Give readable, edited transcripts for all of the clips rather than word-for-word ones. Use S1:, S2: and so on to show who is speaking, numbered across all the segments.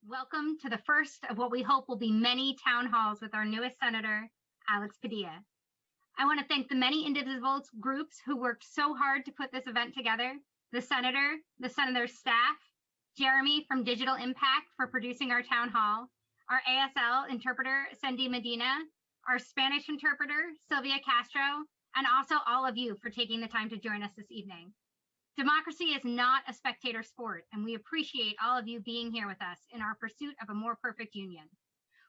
S1: Welcome to the first of what we hope will be many town halls with our newest senator, Alex Padilla. I want to thank the many Indivisible groups who worked so hard to put this event together, the senator's staff, Jeremy from Digital Impact for producing our town hall, our ASL interpreter, Cindy Medina, our Spanish interpreter, Sylvia Castro, and also all of you for taking the time to join us this evening. Democracy is not a spectator sport, and we appreciate all of you being here with us in our pursuit of a more perfect union.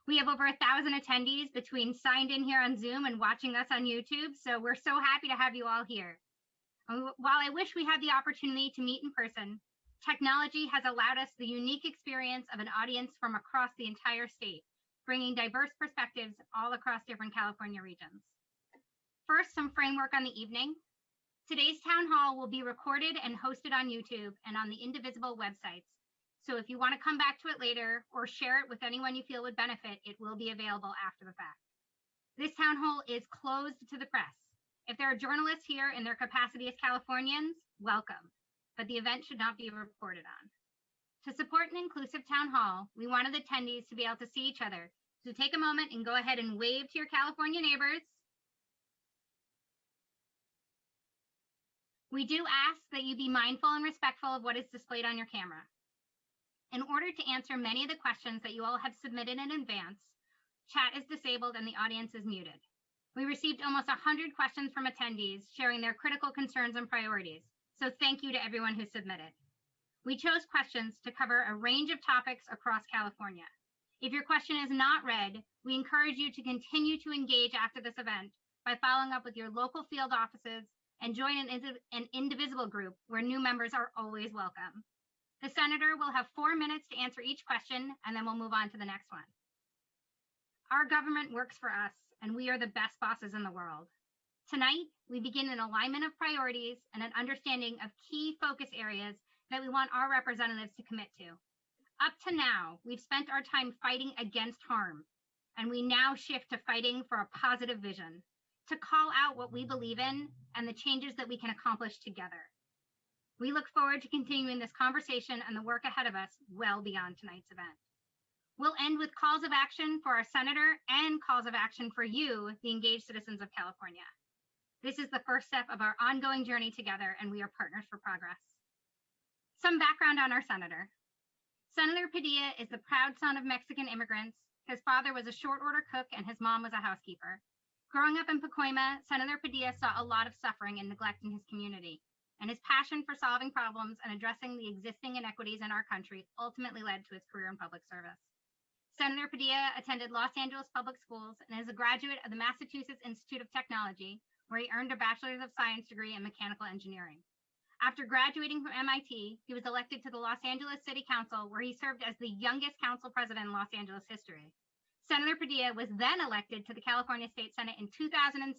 S1: We have over 1,000 attendees between signed in here on Zoom and watching us on YouTube, so we're so happy to have you all here. While I wish we had the opportunity to meet in person, technology has allowed us the unique experience of an audience from across the entire state, bringing diverse perspectives all across different California regions. First, some framework on the evening. Today's town hall will be recorded and hosted on YouTube and on the Indivisible websites. So if you want to come back to it later or share it with anyone you feel would benefit, it will be available after the fact. This town hall is closed to the press. If there are journalists here in their capacity as Californians, welcome, but the event should not be reported on. To support an inclusive town hall, we wanted attendees to be able to see each other. So take a moment and go ahead and wave to your California neighbors. We do ask that you be mindful and respectful of what is displayed on your camera. In order to answer many of the questions that you all have submitted in advance, chat is disabled and the audience is muted. We received almost 100 questions from attendees sharing their critical concerns and priorities, so thank you to everyone who submitted. We chose questions to cover a range of topics across California. If your question is not read, we encourage you to continue to engage after this event by following up with your local field offices and join an Indivisible group where new members are always welcome. The senator will have 4 minutes to answer each question, and then we'll move on to the next one. Our government works for us, and we are the best bosses in the world. Tonight, we begin an alignment of priorities and an understanding of key focus areas that we want our representatives to commit to. Up to now, we've spent our time fighting against harm, and we now shift to fighting for a positive vision, to call out what we believe in and the changes that we can accomplish together. We look forward to continuing this conversation and the work ahead of us well beyond tonight's event. We'll end with calls of action for our senator and calls of action for you, the engaged citizens of California. This is the first step of our ongoing journey together, and we are partners for progress. Some background on our senator. Senator Padilla is the proud son of Mexican immigrants. His father was a short order cook and his mom was a housekeeper. Growing up in Pacoima, Senator Padilla saw a lot of suffering and neglect in his community, and his passion for solving problems and addressing the existing inequities in our country ultimately led to his career in public service. Senator Padilla attended Los Angeles Public Schools and is a graduate of the Massachusetts Institute of Technology, where he earned a Bachelor's of Science degree in mechanical engineering. After graduating from MIT, he was elected to the Los Angeles City Council, where he served as the youngest council president in Los Angeles history. Senator Padilla was then elected to the California State Senate in 2006,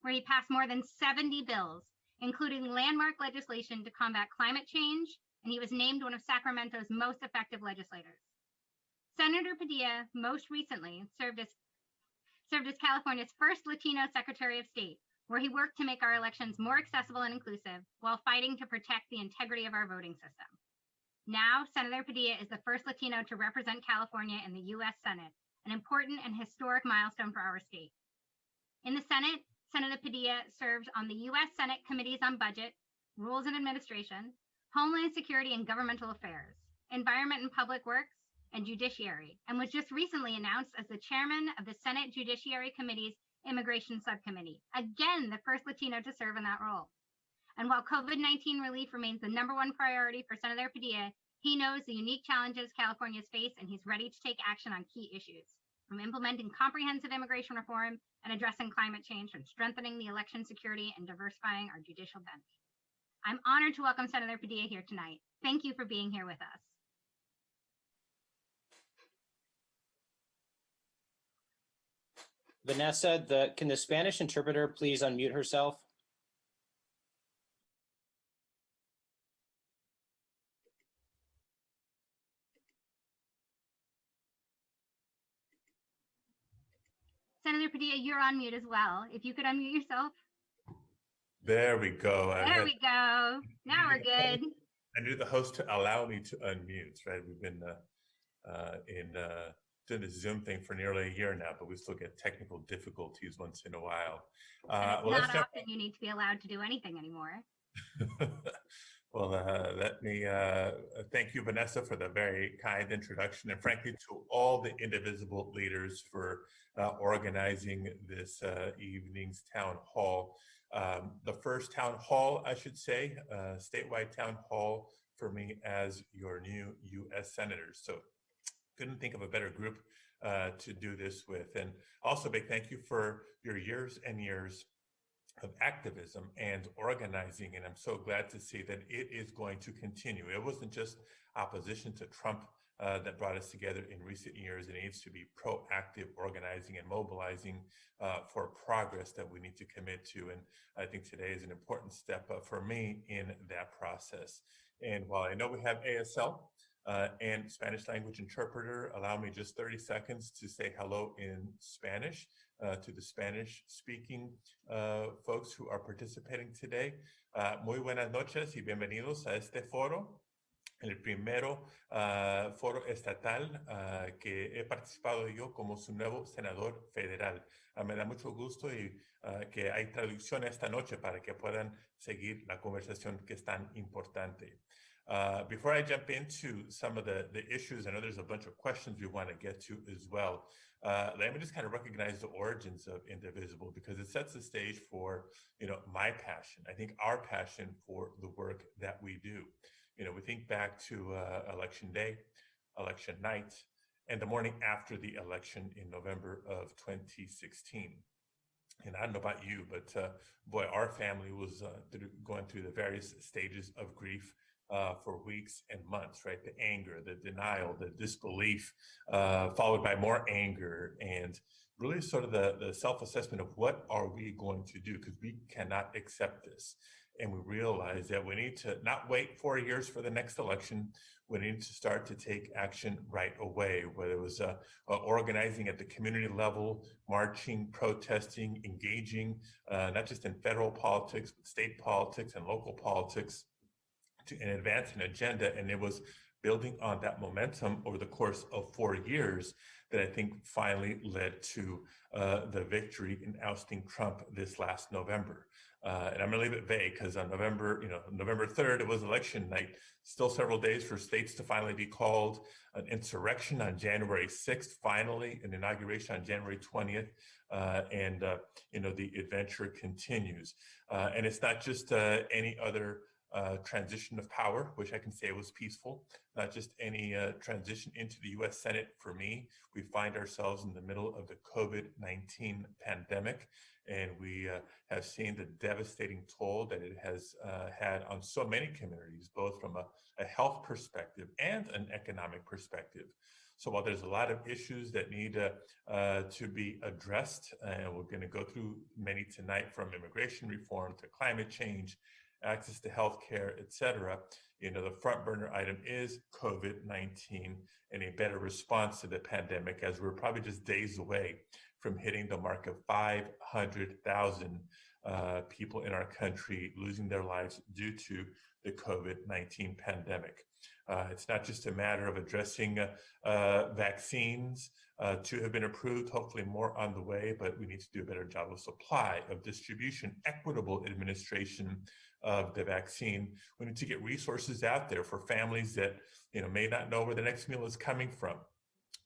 S1: where he passed more than 70 bills, including landmark legislation to combat climate change, and he was named one of Sacramento's most effective legislators. Senator Padilla most recently served as California's first Latino Secretary of State, where he worked to make our elections more accessible and inclusive while fighting to protect the integrity of our voting system. Now, Senator Padilla is the first Latino to represent California in the U.S. Senate, an important and historic milestone for our state. In the Senate, Senator Padilla served on the U.S. Senate Committees on Budget, Rules and Administration, Homeland Security and Governmental Affairs, Environment and Public Works, and Judiciary, and was just recently announced as the chairman of the Senate Judiciary Committee's Immigration Subcommittee, again, the first Latino to serve in that role. And while COVID-19 relief remains the #1 priority for Senator Padilla, he knows the unique challenges Californians face, and he's ready to take action on key issues, from implementing comprehensive immigration reform and addressing climate change, and strengthening the election security and diversifying our judicial bench. I'm honored to welcome Senator Padilla here tonight. Thank you for being here with us.
S2: Vanessa, can the Spanish interpreter please unmute herself?
S1: Senator Padilla, you're on mute as well. If you could unmute yourself.
S3: There we go.
S1: There we go. Now we're good.
S3: I knew the host to allow me to unmute, right? We've been in doing the Zoom thing for nearly a year now, but we still get technical difficulties once in a while.
S1: And it's
S3: Well,
S1: not often you need to be allowed to do anything anymore.
S3: Well, let me thank you, Vanessa, for the very kind introduction, and frankly, to all the Indivisible leaders for organizing this evening's town hall. The first town hall, I should say, statewide town hall for me as your new U.S. senators. So couldn't think of a better group to do this with. And also big thank you for your years and years of activism and organizing. And I'm so glad to see that it is going to continue. It wasn't just opposition to Trump that brought us together in recent years. It needs to be proactive organizing and mobilizing for progress that we need to commit to. And I think today is an important step for me in that process. And while I know we have ASL, and Spanish language interpreter, allow me just 30 seconds to say hello in Spanish to the Spanish speaking folks who are participating today. Muy buenas noches y bienvenidos a este foro, el primero foro estatal que he participado yo como su nuevo senador federal. Me da mucho gusto y que hay traducción esta noche para que puedan seguir la conversación que es tan importante. Before I jump into some of the issues, I know there's a bunch of questions we want to get to as well. Let me just kind of recognize the origins of Indivisible, because it sets the stage for, my passion. I think our passion for the work that we do. We think back to election day, election night, and the morning after the election in November of 2016. And I don't know about you, but boy, our family was going through the various stages of grief for weeks and months, right? The anger, the denial, the disbelief, followed by more anger, and really sort of the self-assessment of what are we going to do, because we cannot accept this. And we realize that we need to not wait 4 years for the next election. We need to start to take action right away, whether it was organizing at the community level, marching, protesting, engaging, not just in federal politics, but state politics and local politics, to advance an agenda. And it was building on that momentum over the course of 4 years that I think finally led to the victory in ousting Trump this last November. And I'm gonna leave it vague, because on November 3rd, it was election night. Still several days for states to finally be called. An insurrection on January 6th, finally, an inauguration on January 20th. And the adventure continues. And it's not just any other transition of power, which I can say was peaceful, not just any transition into the U.S. Senate. For me, we find ourselves in the middle of the COVID-19 pandemic, and we have seen the devastating toll that it has had on so many communities, both from a health perspective and an economic perspective. So while there's a lot of issues that need to be addressed, and we're going to go through many tonight, from immigration reform to climate change, access to healthcare, et cetera, the front burner item is COVID-19 and a better response to the pandemic, as we're probably just days away from hitting the mark of 500,000 people in our country losing their lives due to the COVID-19 pandemic. It's not just a matter of addressing vaccines to have been approved, hopefully more on the way, but we need to do a better job of supply, of distribution, equitable administration of the vaccine. We need to get resources out there for families that may not know where the next meal is coming from,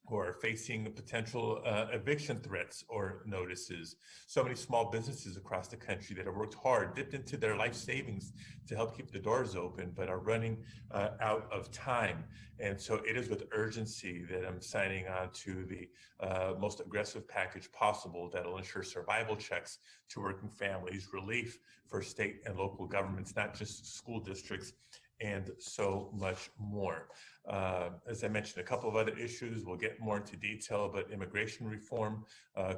S3: who are facing potential eviction threats or notices. So many small businesses across the country that have worked hard, dipped into their life savings to help keep the doors open, but are running out of time. And so it is with urgency that I'm signing on to the most aggressive package possible that'll ensure survival checks to working families, relief for state and local governments, not just school districts, and so much more. As I mentioned, a couple of other issues, we'll get more into detail, but immigration reform,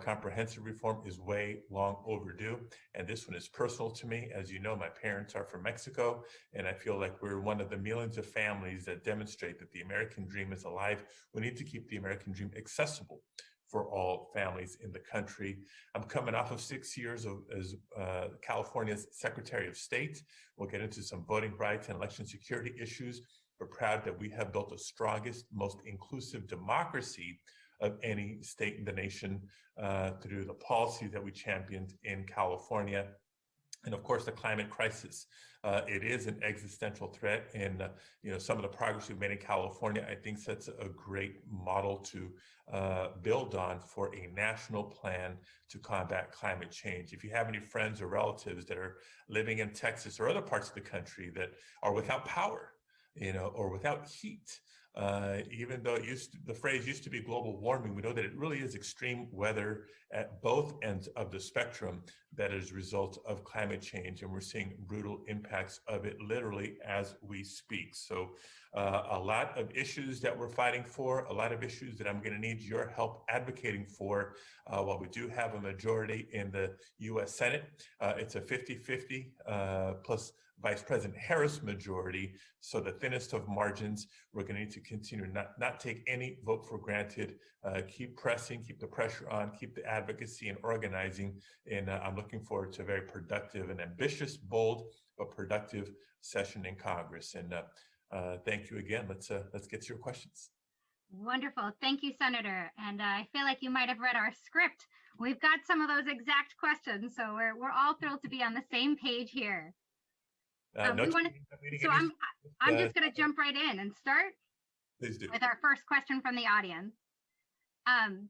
S3: comprehensive reform is way long overdue. And this one is personal to me. As you know, my parents are from Mexico, and I feel like we're one of the millions of families that demonstrate that the American dream is alive. We need to keep the American dream accessible for all families in the country. I'm coming off of 6 years as California's Secretary of State. We'll get into some voting rights and election security issues. but proud that we have built the strongest, most inclusive democracy of any state in the nation through the policies that we championed in California. And of course, the climate crisis. It is an existential threat, and some of the progress we've made in California, I think, sets a great model to build on for a national plan to combat climate change. If you have any friends or relatives that are living in Texas or other parts of the country that are without power, or without heat, even though the phrase used to be global warming, we know that it really is extreme weather at both ends of the spectrum that is a result of climate change, and we're seeing brutal impacts of it literally as we speak. So a lot of issues that we're fighting for, a lot of issues that I'm going to need your help advocating for. While we do have a majority in the U.S. Senate, it's a 50-50 plus Vice President Harris majority, so the thinnest of margins. We're going to need to continue not take any vote for granted, keep pressing, keep the pressure on, keep the advocacy and organizing, and I'm looking forward to a very productive and ambitious, bold, but productive session in Congress. And thank you again. Let's get to your questions.
S1: Wonderful. Thank you, Senator. And I feel like you might have read our script. We've got some of those exact questions, so we're all thrilled to be on the same page here. I'm just going to jump right in and start with our first question from the audience.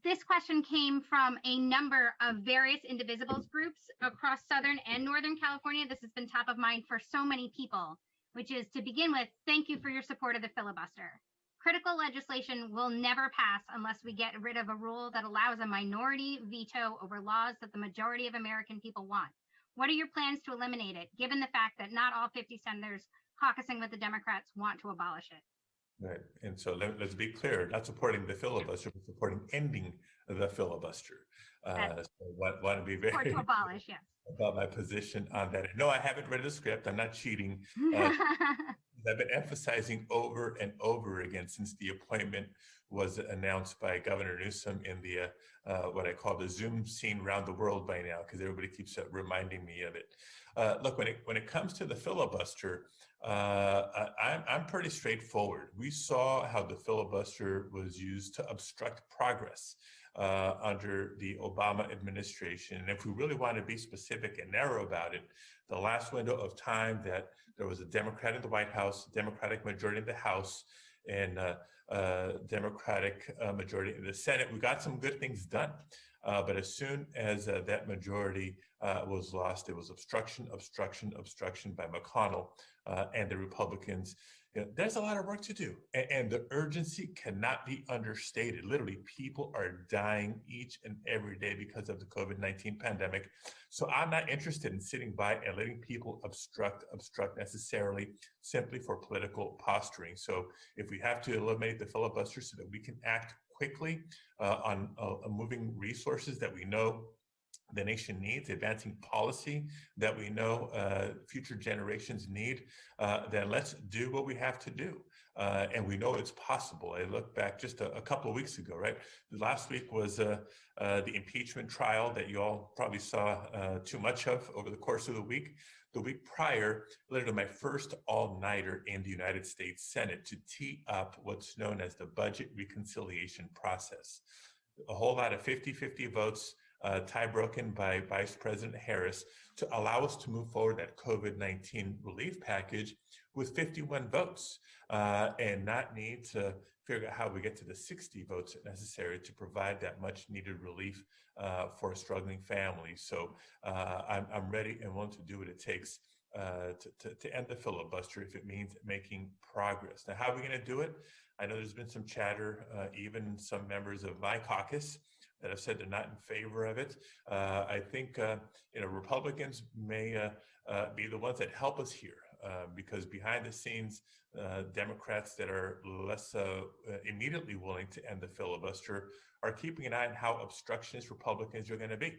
S1: This question came from a number of various Indivisibles groups across Southern and Northern California. This has been top of mind for so many people, which is, to begin with, thank you for your support of the filibuster. Critical legislation will never pass unless we get rid of a rule that allows a minority veto over laws that the majority of American people want. What are your plans to eliminate it, given the fact that not all 50 senators caucusing with the Democrats want to abolish it?
S3: Right. And so let's be clear, not supporting the filibuster, but supporting ending the filibuster. So want to be very
S1: to abolish, yes,
S3: about my position on that. No, I haven't read the script. I'm not cheating. I've been emphasizing over and over again since the appointment was announced by Governor Newsom in the what I call the Zoom scene around the world by now, because everybody keeps reminding me of it. Look, when it comes to the filibuster, I'm pretty straightforward. We saw how the filibuster was used to obstruct progress under the Obama administration. And if we really want to be specific and narrow about it, the last window of time that there was a Democrat in the White House, Democratic majority in the House, and Democratic majority in the Senate, we got some good things done. But as soon as that majority was lost, it was obstruction by McConnell and the Republicans. There's a lot of work to do, and the urgency cannot be understated. Literally, people are dying each and every day because of the COVID-19 pandemic. So I'm not interested in sitting by and letting people obstruct necessarily simply for political posturing. So if we have to eliminate the filibuster so that we can act quickly on moving resources that we know the nation needs, advancing policy that we know future generations need, then let's do what we have to do. And we know it's possible. I look back just a couple of weeks ago, right? Last week was the impeachment trial that you all probably saw too much of over the course of the week. The week prior, literally my first all-nighter in the United States Senate to tee up what's known as the budget reconciliation process. A whole lot of 50-50 votes, tie broken by Vice President Harris to allow us to move forward that COVID-19 relief package with 51 votes and not need to figure out how we get to the 60 votes necessary to provide that much needed relief for struggling families. So I'm ready and willing to do what it takes to end the filibuster if it means making progress. Now, how are we going to do it? I know there's been some chatter, even some members of my caucus that have said they're not in favor of it. I think Republicans may be the ones that help us here because behind the scenes, Democrats that are less immediately willing to end the filibuster are keeping an eye on how obstructionist Republicans are going to be.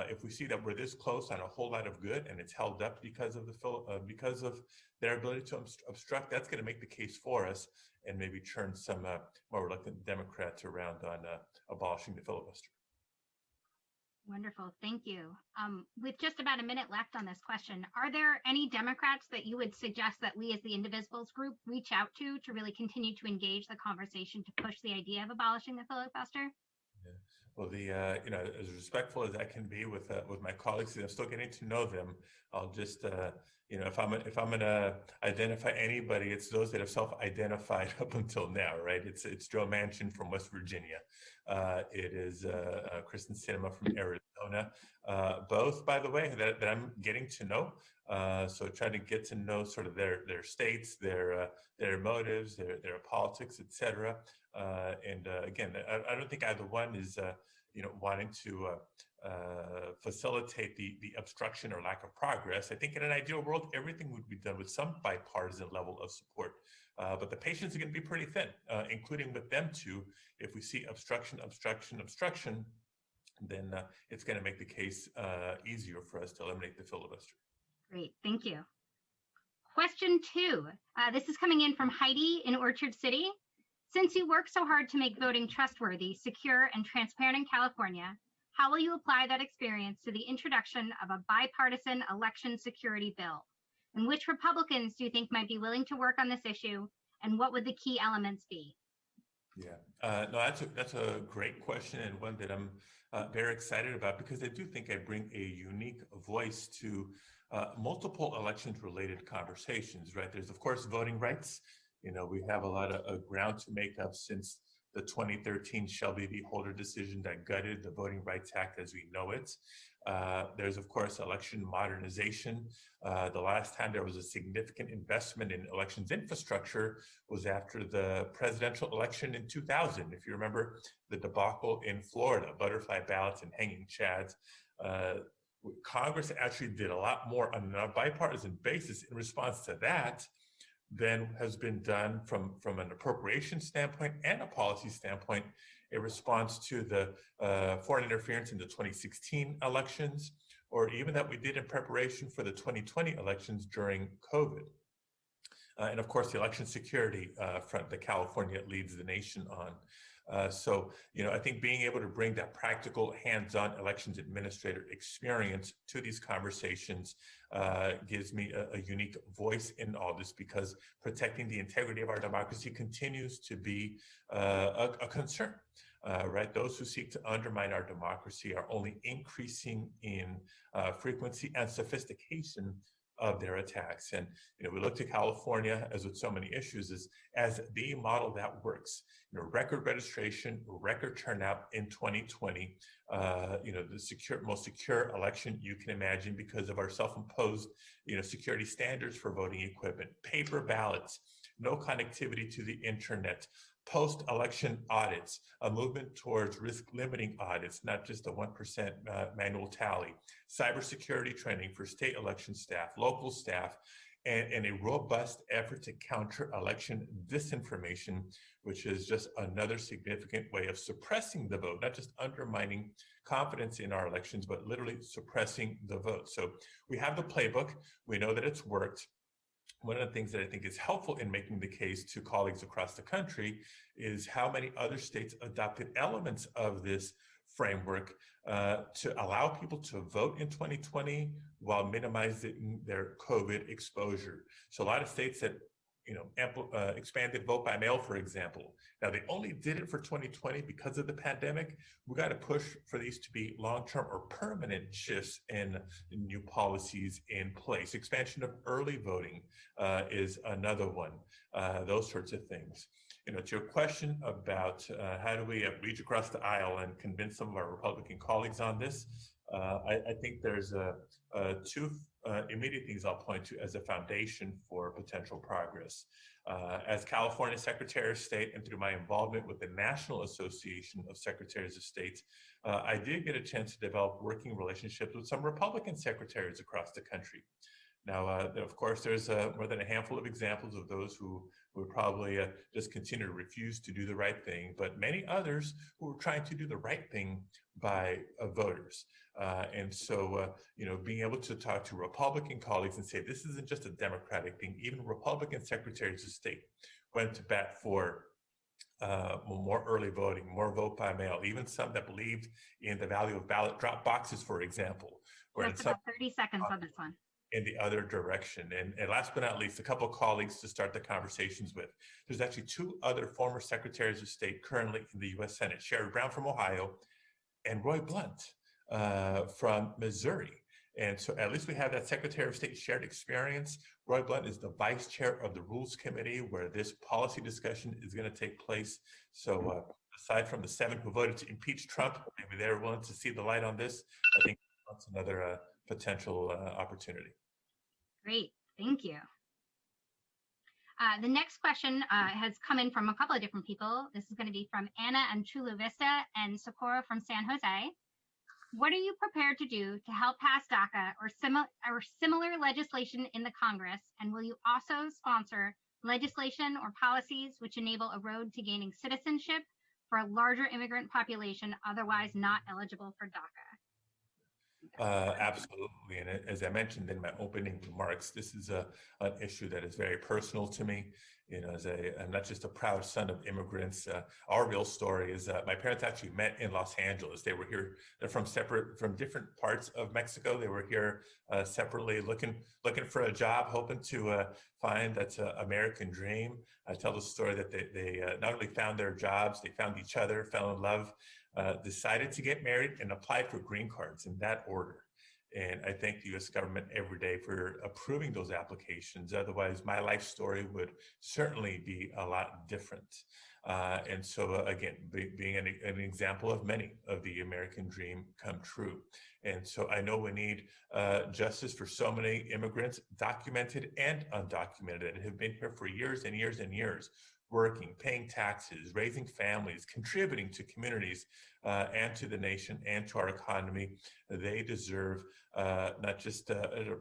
S3: If we see that we're this close on a whole lot of good and it's held up because of their ability to obstruct, that's going to make the case for us and maybe turn some more reluctant Democrats around on abolishing the filibuster.
S1: Wonderful. Thank you. With just about a minute left on this question, are there any Democrats that you would suggest that we as the Indivisibles group reach out to really continue to engage the conversation to push the idea of abolishing the filibuster?
S3: Yeah. Well, as respectful as I can be with my colleagues, I'm still getting to know them. I'll just, if I'm gonna identify anybody, it's those that have self-identified up until now, right? It's Joe Manchin from West Virginia. It is Kristen Sinema from Arizona. Both, by the way, that I'm getting to know. So trying to get to know sort of their states, their motives, their politics, et cetera. Again, I don't think either one is wanting to facilitate the obstruction or lack of progress. I think in an ideal world, everything would be done with some bipartisan level of support. But the patience are going to be pretty thin, including with them too. If we see obstruction, then it's going to make the case easier for us to eliminate the filibuster.
S1: Great, thank you. Question 2. This is coming in from Heidi in Orchard City. Since you work so hard to make voting trustworthy, secure, and transparent in California, how will you apply that experience to the introduction of a bipartisan election security bill? And which Republicans do you think might be willing to work on this issue? And what would the key elements be?
S3: Yeah, no, that's a great question, and one that I'm very excited about, because I do think I bring a unique voice to multiple elections-related conversations, right? There's, of course, voting rights. We have a lot of ground to make up since the 2013 Shelby v. Holder decision that gutted the Voting Rights Act as we know it. There's, of course, election modernization. The last time there was a significant investment in elections infrastructure was after the presidential election in 2000. If you remember the debacle in Florida, butterfly ballots and hanging chads, Congress actually did a lot more on a bipartisan basis in response to that than has been done from an appropriation standpoint and a policy standpoint in response to the foreign interference in the 2016 elections, or even that we did in preparation for the 2020 elections during COVID. And of course, the election security front that California leads the nation on. I think being able to bring that practical, hands-on elections administrator experience to these conversations gives me a unique voice in all this, because protecting the integrity of our democracy continues to be a concern, right? Those who seek to undermine our democracy are only increasing in frequency and sophistication of their attacks. And we look to California, as with so many issues, as the model that works. Record registration, record turnout in 2020. The most secure election you can imagine because of our self-imposed, security standards for voting equipment, paper ballots, no connectivity to the internet, post-election audits, a movement towards risk-limiting audits, not just a 1% manual tally, cybersecurity training for state election staff, local staff, and a robust effort to counter election disinformation, which is just another significant way of suppressing the vote, not just undermining confidence in our elections, but literally suppressing the vote. So we have the playbook. We know that it's worked. One of the things that I think is helpful in making the case to colleagues across the country is how many other states adopted elements of this framework to allow people to vote in 2020 while minimizing their COVID exposure. So a lot of states that expanded vote by mail, for example. Now, they only did it for 2020 because of the pandemic. We got to push for these to be long-term or permanent shifts in new policies in place. Expansion of early voting is another one, those sorts of things. To your question about how do we reach across the aisle and convince some of our Republican colleagues on this, I think there's two immediate things I'll point to as a foundation for potential progress. As California Secretary of State, and through my involvement with the National Association of Secretaries of State, I did get a chance to develop working relationships with some Republican secretaries across the country. Now, of course, there's more than a handful of examples of those who would probably just continue to refuse to do the right thing, but many others who are trying to do the right thing by voters. And so, being able to talk to Republican colleagues and say, this isn't just a Democratic thing. Even Republican secretaries of state went to bat for more early voting, more vote by mail, even some that believed in the value of ballot drop boxes, for example, where in
S1: Just
S3: some
S1: about 30 seconds on this one.
S3: in the other direction. And last but not least, a couple of colleagues to start the conversations with. There's actually two other former secretaries of state currently in the U.S. Senate, Sherrod Brown from Ohio and Roy Blunt from Missouri. And so at least we have that Secretary of State shared experience. Roy Blunt is the vice chair of the Rules Committee where this policy discussion is going to take place. So aside from the 7 who voted to impeach Trump, maybe they're willing to see the light on this. I think that's another potential opportunity.
S1: Great, thank you. The next question has come in from a couple of different people. This is going to be from Anna and Chula Vista and Socorro from San Jose. What are you prepared to do to help pass DACA or similar legislation in the Congress? And will you also sponsor legislation or policies which enable a road to gaining citizenship for a larger immigrant population otherwise not eligible for DACA?
S3: Absolutely. And as I mentioned in my opening remarks, this is an issue that is very personal to me. You know, I'm not just a proud son of immigrants. Our real story is my parents actually met in Los Angeles. They were here. They're from different parts of Mexico. They were here separately, looking for a job, hoping to find that American dream. I tell the story that they not only found their jobs, they found each other, fell in love, decided to get married, and applied for green cards in that order. And I thank the U.S. government every day for approving those applications. Otherwise, my life story would certainly be a lot different. And so, again, being an example of many of the American dream come true. And so I know we need justice for so many immigrants, documented and undocumented, that have been here for years and years and years, working, paying taxes, raising families, contributing to communities and to the nation and to our economy. They deserve not just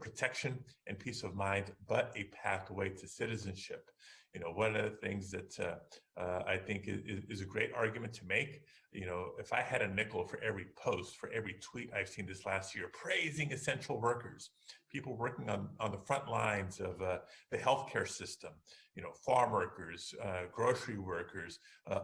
S3: protection and peace of mind, but a pathway to citizenship. You know, one of the things that I think is a great argument to make, you know, if I had a nickel for every post, for every tweet I've seen this last year praising essential workers, people working on the front lines of the healthcare system, you know, farm workers, grocery workers,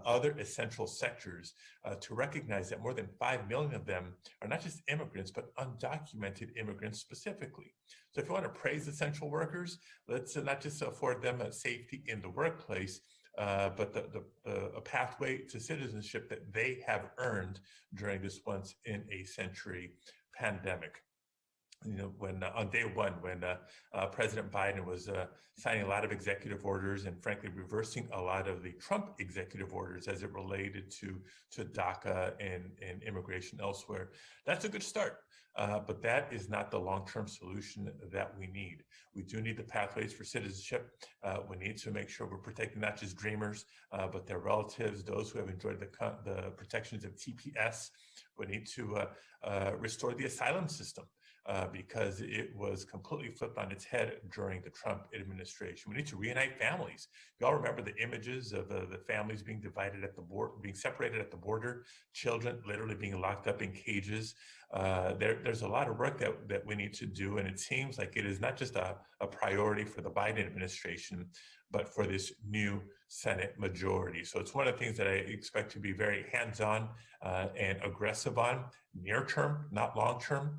S3: other essential sectors, to recognize that more than 5 million of them are not just immigrants, but undocumented immigrants specifically. So if you want to praise essential workers, let's not just afford them safety in the workplace, but a pathway to citizenship that they have earned during this once in a century pandemic. You know, when on day one, when President Biden was signing a lot of executive orders and frankly reversing a lot of the Trump executive orders as it related to DACA and immigration elsewhere, that's a good start. But that is not the long-term solution that we need. We do need the pathways for citizenship. We need to make sure we're protecting not just dreamers, but their relatives, those who have enjoyed the protections of TPS. We need to restore the asylum system. Because it was completely flipped on its head during the Trump administration. We need to reunite families. You all remember the images of the families being divided at the border, being separated at the border, children literally being locked up in cages. There's a lot of work that we need to do, and it seems like it is not just a priority for the Biden administration, but for this new Senate majority. So it's one of the things that I expect to be very hands-on and aggressive on, near term, not long term,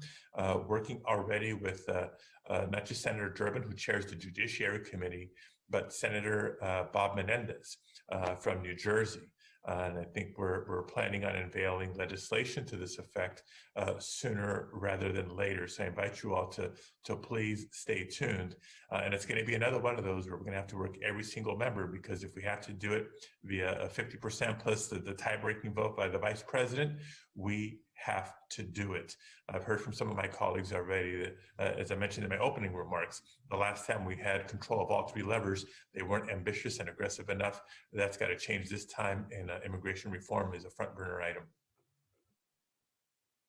S3: working already with not just Senator Durbin, who chairs the Judiciary Committee, but Senator Bob Menendez from New Jersey. And I think we're planning on unveiling legislation to this effect sooner rather than later. So I invite you all to please stay tuned. And it's going to be another one of those where we're going to have to work every single member, because if we have to do it via a 50% plus the tie-breaking vote by the vice president, we have to do it. I've heard from some of my colleagues already that, as I mentioned in my opening remarks, the last time we had control of all 3 levers, they weren't ambitious and aggressive enough. That's got to change this time, and immigration reform is a front burner item.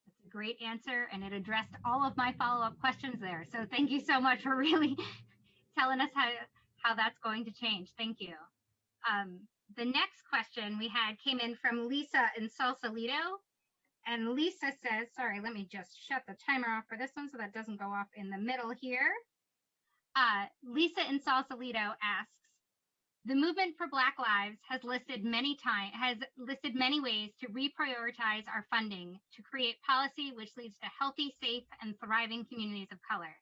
S1: That's a great answer, and it addressed all of my follow-up questions there. So thank you so much for really telling us how that's going to change. Thank you. The next question we had came in from Lisa in Sausalito. And Lisa says, sorry, let me just shut the timer off for this one so that doesn't go off in the middle here. Lisa in Sausalito asks, The movement for Black Lives has listed many ways to reprioritize our funding to create policy which leads to healthy, safe, and thriving communities of color.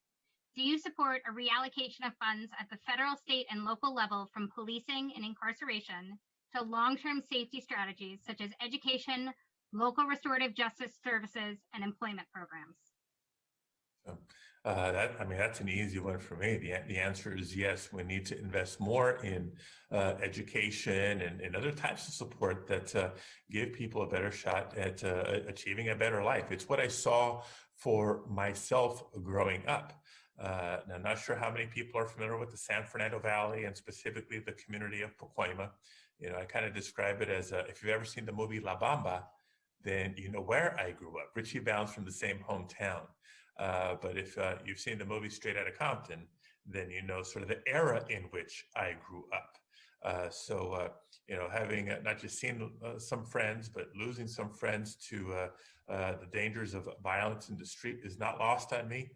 S1: Do you support a reallocation of funds at the federal, state, and local level from policing and incarceration to long-term safety strategies such as education, local restorative justice services, and employment programs?
S3: That's an easy one for me. The answer is yes. We need to invest more in education and other types of support that give people a better shot at achieving a better life. It's what I saw for myself growing up. And I'm not sure how many people are familiar with the San Fernando Valley and specifically the community of Pacoima. I kind of describe it as if you've ever seen the movie La Bamba, then you know where I grew up. Richie Bounds from the same hometown. But if you've seen the movie Straight Outta Compton, then you know sort of the era in which I grew up. Having not just seen some friends, but losing some friends to the dangers of violence in the street is not lost on me.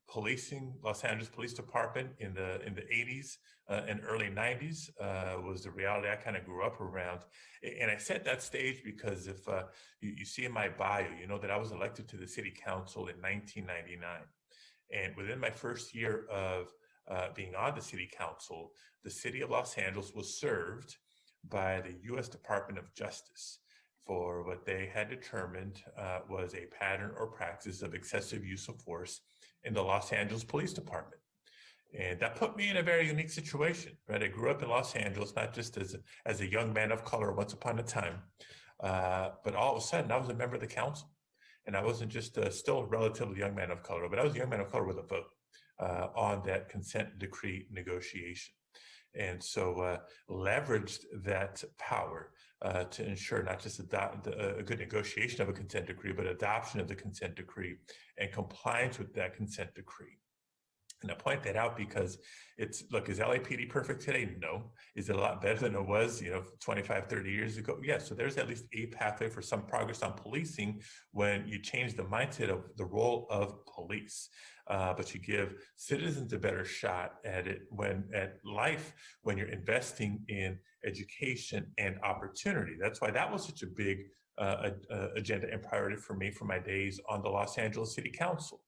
S3: Policing, Los Angeles Police Department in the 80s and early 90s was the reality I kind of grew up around. And I set that stage because if you see in my bio, you know that I was elected to the city council in 1999. And within my first year of being on the city council, the city of Los Angeles was served by the U.S. Department of Justice for what they had determined was a pattern or practice of excessive use of force in the Los Angeles Police Department. And that put me in a very unique situation, right? I grew up in Los Angeles, not just as a young man of color once upon a time, but all of a sudden I was a member of the council. And I wasn't just still a relatively young man of color, but I was a young man of color with a vote on that consent decree negotiation. And so leveraged that power to ensure not just a good negotiation of a consent decree, but adoption of the consent decree and compliance with that consent decree. And I point that out because is LAPD perfect today? No. Is it a lot better than it was, 25, 30 years ago? Yes. So there's at least a pathway for some progress on policing when you change the mindset of the role of police. But you give citizens a better shot at life when you're investing in education and opportunity. That's why that was such a big agenda and priority for me for my days on the Los Angeles City Council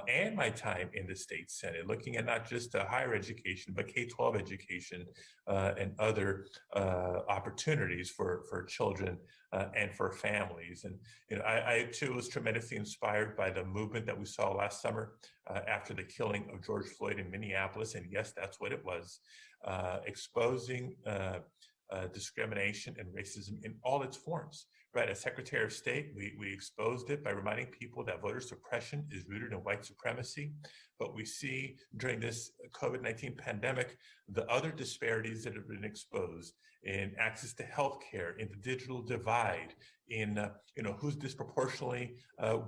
S3: and my time in the state Senate, looking at not just higher education, but K-12 education and other opportunities for children and for families. And I too was tremendously inspired by the movement that we saw last summer after the killing of George Floyd in Minneapolis. And yes, that's what it was, exposing discrimination and racism in all its forms. Right, as Secretary of State, we exposed it by reminding people that voter suppression is rooted in white supremacy. But we see during this COVID-19 pandemic, the other disparities that have been exposed in access to healthcare, in the digital divide, in who's disproportionately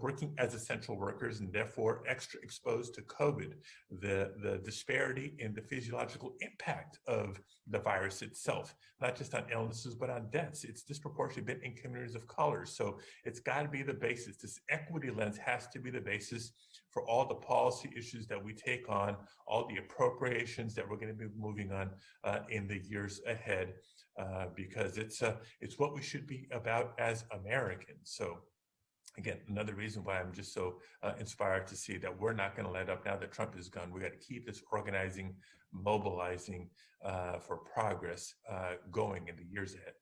S3: working as essential workers and therefore extra exposed to COVID, the disparity in the physiological impact of the virus itself, not just on illnesses, but on deaths. It's disproportionately been in communities of color. So it's got to be the basis. This equity lens has to be the basis for all the policy issues that we take on, all the appropriations that we're going to be moving on in the years ahead, because it's what we should be about as Americans. So again, another reason why I'm just so inspired to see that we're not going to let up now that Trump is gone. We got to keep this organizing, mobilizing for progress going in the years ahead.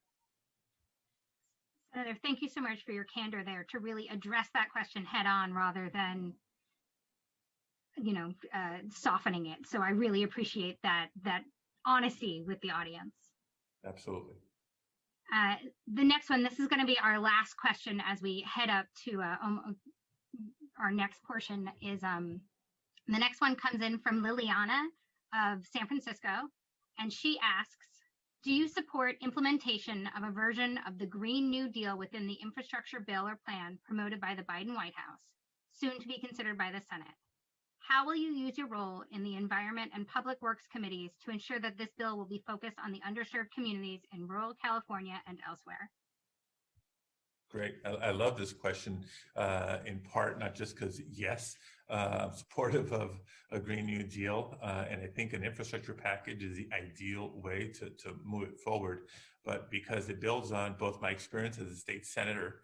S1: Senator, thank you so much for your candor there to really address that question head on rather than, softening it. So I really appreciate that honesty with the audience.
S3: Absolutely.
S1: The next one, this is going to be our last question as we head up to our next portion is the next one comes in from Liliana of San Francisco. And she asks, do you support implementation of a version of the Green New Deal within the infrastructure bill or plan promoted by the Biden White House, soon to be considered by the Senate? How will you use your role in the Environment and Public Works Committees to ensure that this bill will be focused on the underserved communities in rural California and elsewhere?
S3: Great. I love this question, in part, not just because, yes, I'm supportive of a Green New Deal, and I think an infrastructure package is the ideal way to move it forward, but because it builds on both my experience as a state senator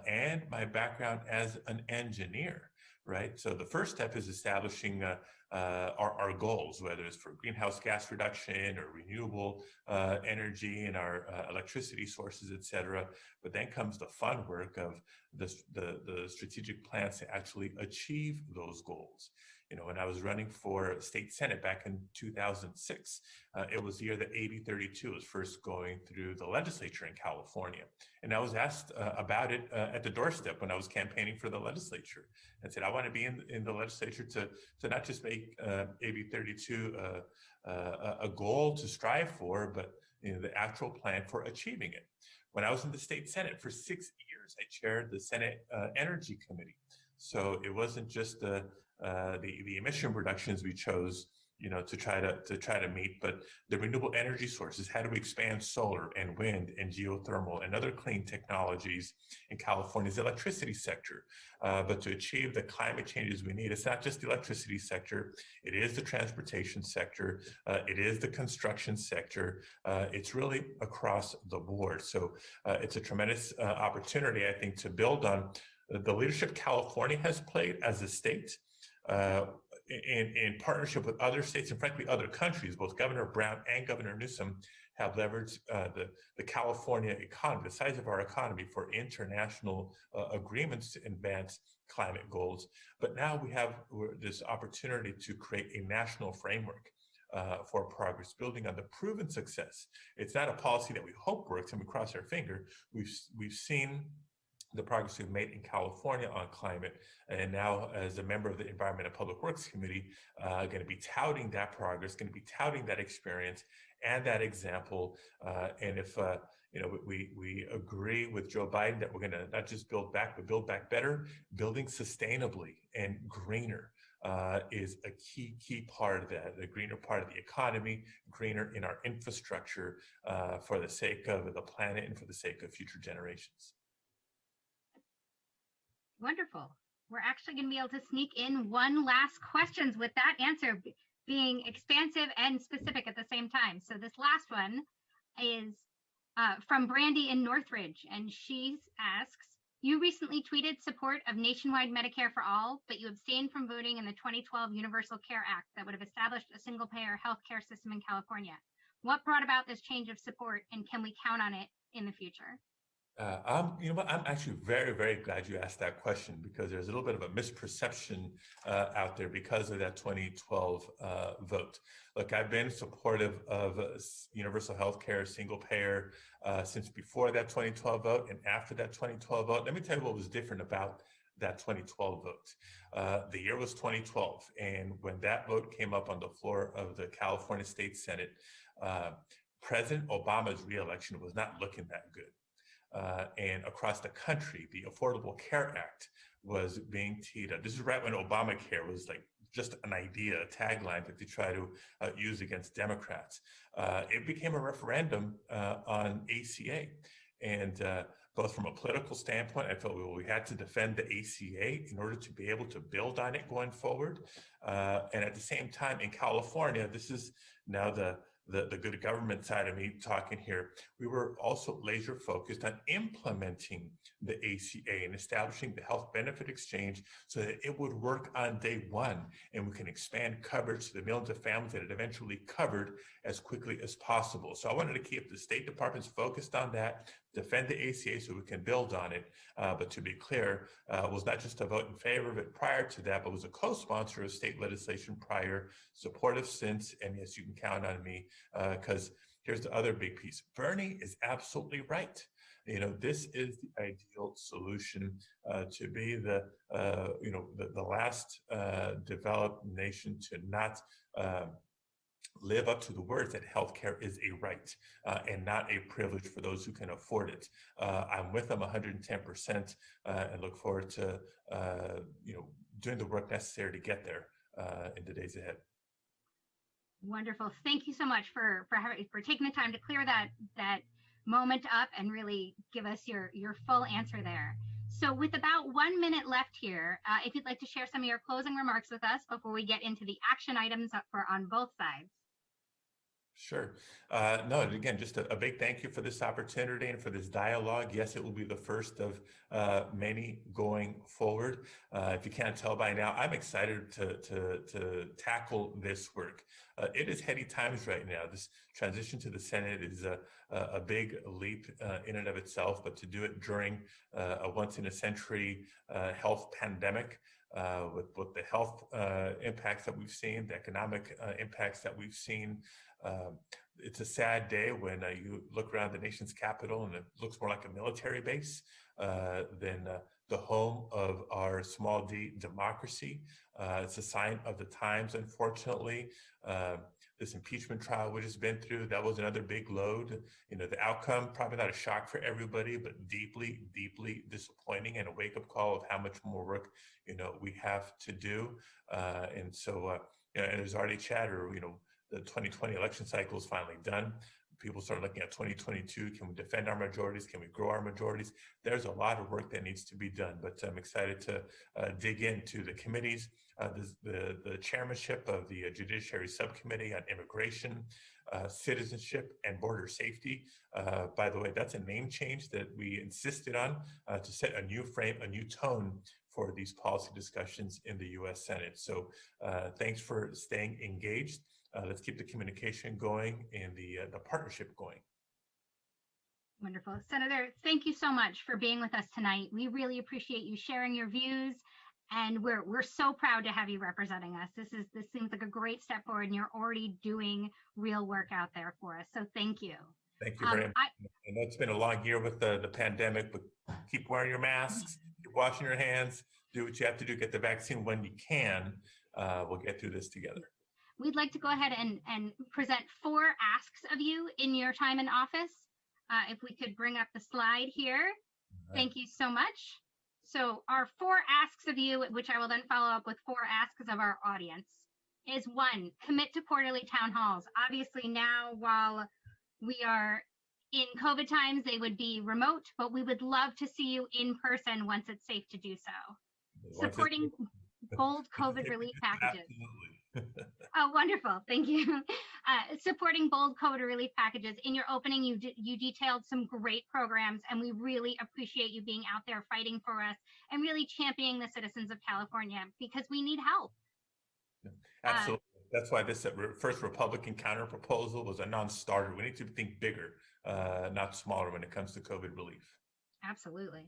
S3: and my background as an engineer, right? So the first step is establishing our goals, whether it's for greenhouse gas reduction or renewable energy in our electricity sources, et cetera. But then comes the fun work of the strategic plans to actually achieve those goals. You know, when I was running for state senate back in 2006, it was the year that AB 32 was first going through the legislature in California. And I was asked about it at the doorstep when I was campaigning for the legislature. I said, I want to be in the legislature to not just make AB 32 a goal to strive for, but the actual plan for achieving it. When I was in the state senate for 6 years, I chaired the Senate Energy Committee. So it wasn't just the emission reductions we chose, to try to meet, but the renewable energy sources. How do we expand solar and wind and geothermal and other clean technologies in California's electricity sector? But to achieve the climate changes we need, it's not just the electricity sector, it is the transportation sector, it is the construction sector, it's really across the board. So it's a tremendous opportunity, I think, to build on the leadership California has played as a state, in partnership with other states and frankly other countries. Both Governor Brown and Governor Newsom have leveraged the California economy, the size of our economy, for international agreements to advance climate goals. But now we have this opportunity to create a national framework for progress, building on the proven success. It's not a policy that we hope works and we cross our finger. We've seen the progress we've made in California on climate, and now as a member of the Environment and Public Works Committee, going to be touting that progress, going to be touting that experience and that example. And if we agree with Joe Biden that we're going to not just build back, but build back better, building sustainably and greener is a key part of that. The greener part of the economy, greener in our infrastructure, for the sake of the planet and for the sake of future generations.
S1: Wonderful. We're actually going to be able to sneak in one last question with that answer being expansive and specific at the same time. So this last one is from Brandy in Northridge, and she asks, you recently tweeted support of nationwide Medicare for all, but you abstained from voting in the 2012 Universal Care Act that would have established a single-payer healthcare system in California. What brought about this change of support, and can we count on it in the future?
S3: I'm actually very, very glad you asked that question, because there's a little bit of a misperception out there because of that 2012 vote. Look, I've been supportive of universal health care, single payer, since before that 2012 vote and after that 2012 vote. Let me tell you what was different about that 2012 vote. The year was 2012, and when that vote came up on the floor of the California State Senate, President Obama's reelection was not looking that good. And across the country, the Affordable Care Act was being teed up. This is right when Obamacare was like just an idea, a tagline that they try to use against Democrats. It became a referendum on ACA. And both from a political standpoint, I felt we had to defend the ACA in order to be able to build on it going forward. And at the same time, in California, this is now the good government side of me talking here, we were also laser focused on implementing the ACA and establishing the health benefit exchange so that it would work on day one, and we can expand coverage to the millions of families that it eventually covered as quickly as possible. So I wanted to keep the State Department's focused on that, defend the ACA so we can build on it. But to be clear, was not just a vote in favor of it prior to that, but was a co-sponsor of state legislation prior, supportive since, and yes, you can count on me, because here's the other big piece. Bernie is absolutely right. This is the ideal solution to be the last developed nation to not live up to the words that healthcare is a right and not a privilege for those who can afford it. I'm with them 110% and look forward to doing the work necessary to get there in the days ahead.
S1: Wonderful. Thank you so much for taking the time to clear that moment up and really give us your full answer there. So with about 1 minute left here, if you'd like to share some of your closing remarks with us before we get into the action items on both sides.
S3: Sure. No, and again, just a big thank you for this opportunity and for this dialogue. Yes, it will be the first of many going forward. If you can't tell by now, I'm excited to tackle this work. It is heady times right now. This transition to the Senate is a big leap in and of itself, but to do it during a once-in-a-century health pandemic, with the health impacts that we've seen, the economic impacts that we've seen. It's a sad day when you look around the nation's capital and it looks more like a military base than the home of our small d democracy. It's a sign of the times, unfortunately. This impeachment trial we just been through, that was another big load. You know, the outcome, probably not a shock for everybody, but deeply, deeply disappointing and a wake-up call of how much more work, you know, we have to do. And so, you know, and there's already chatter, you know, the 2020 election cycle is finally done. People start looking at 2022. Can we defend our majorities? Can we grow our majorities? There's a lot of work that needs to be done, but I'm excited to dig into the committees, the chairmanship of the Judiciary Subcommittee on Immigration, Citizenship, and Border Safety. By the way, that's a name change that we insisted on to set a new frame, a new tone for these policy discussions in the U.S. Senate. So thanks for staying engaged. Let's keep the communication going and the partnership going.
S1: Wonderful. Senator, thank you so much for being with us tonight. We really appreciate you sharing your views, and we're so proud to have you representing us. This seems like a great step forward, and you're already doing real work out there for us. So thank you.
S3: Thank you very much. I know it's been a long year with the pandemic, but keep wearing your masks, keep washing your hands, do what you have to do, get the vaccine when you can. We'll get through this together.
S1: We'd like to go ahead and present 4 asks of you in your time in office. If we could bring up the slide here. Right. Thank you so much. So our 4 asks of you, which I will then follow up with 4 asks of our audience, is 1, commit to quarterly town halls. Obviously now, while we are in COVID times, they would be remote, but we would love to see you in person once it's safe to do so. Supporting bold COVID relief packages.
S3: Absolutely.
S1: Oh, wonderful. Thank you. Supporting bold COVID relief packages. In your opening, you detailed some great programs, and we really appreciate you being out there fighting for us and really championing the citizens of California because we need help.
S3: Absolutely. That's why this first Republican counter proposal was a non-starter. We need to think bigger, not smaller when it comes to COVID relief.
S1: Absolutely.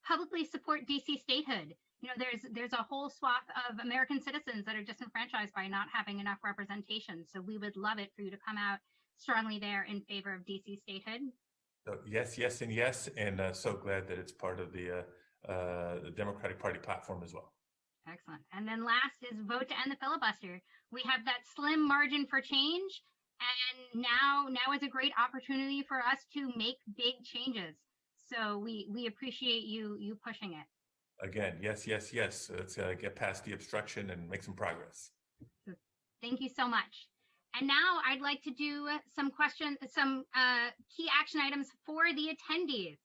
S1: Publicly support DC statehood. You know, there's a whole swath of American citizens that are disenfranchised by not having enough representation. So we would love it for you to come out strongly there in favor of DC statehood.
S3: So yes, yes, and yes, and so glad that it's part of the Democratic Party platform as well.
S1: Excellent. And then last is vote to end the filibuster. We have that slim margin for change, and now is a great opportunity for us to make big changes. So we appreciate you pushing it.
S3: Again, yes, yes, yes. Let's get past the obstruction and make some progress.
S1: So, thank you so much. And now I'd like to do some key action items for the attendees.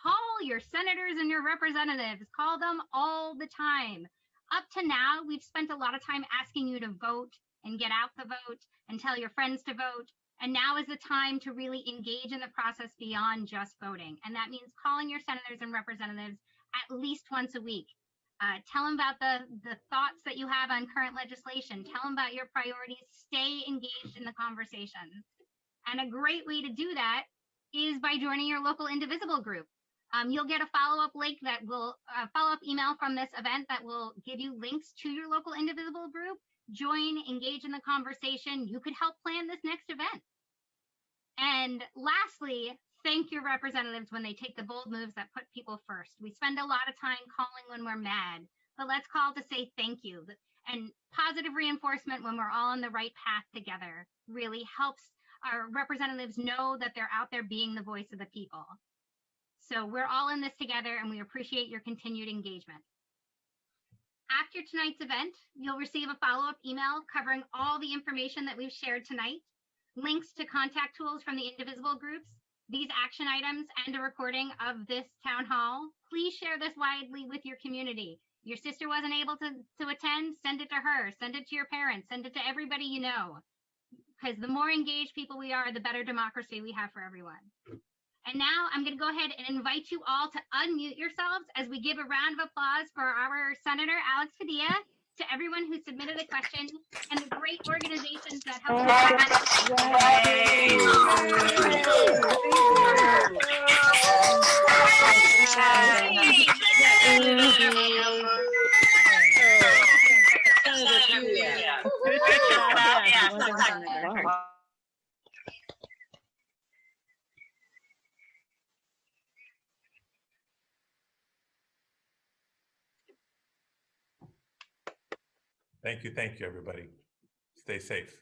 S1: Call your senators and your representatives. Call them all the time. Up to now, we've spent a lot of time asking you to vote and get out the vote and tell your friends to vote. And now is the time to really engage in the process beyond just voting. And that means calling your senators and representatives at least once a week. Tell them about the thoughts that you have on current legislation. Tell them about your priorities. Stay engaged in the conversation. And a great way to do that is by joining your local Indivisible group. You'll get a follow-up link that will follow-up email from this event that will give you links to your local Indivisible group. Join, engage in the conversation. You could help plan this next event. And lastly, thank your representatives when they take the bold moves that put people first. We spend a lot of time calling when we're mad, but let's call to say thank you. And positive reinforcement when we're all on the right path together really helps our representatives know that they're out there being the voice of the people. So we're all in this together, and we appreciate your continued engagement. After tonight's event, you'll receive a follow-up email covering all the information that we've shared tonight, links to contact tools from the Indivisible groups, these action items and a recording of this town hall, please share this widely with your community. Your sister wasn't able to attend, send it to her, send it to your parents, send it to everybody you know. Because the more engaged people we are, the better democracy we have for everyone. And now I'm going to go ahead and invite you all to unmute yourselves as we give a round of applause for our Senator Alex Padilla, to everyone who submitted a question, and the great organizations that helped
S3: Thank you, everybody. Stay safe.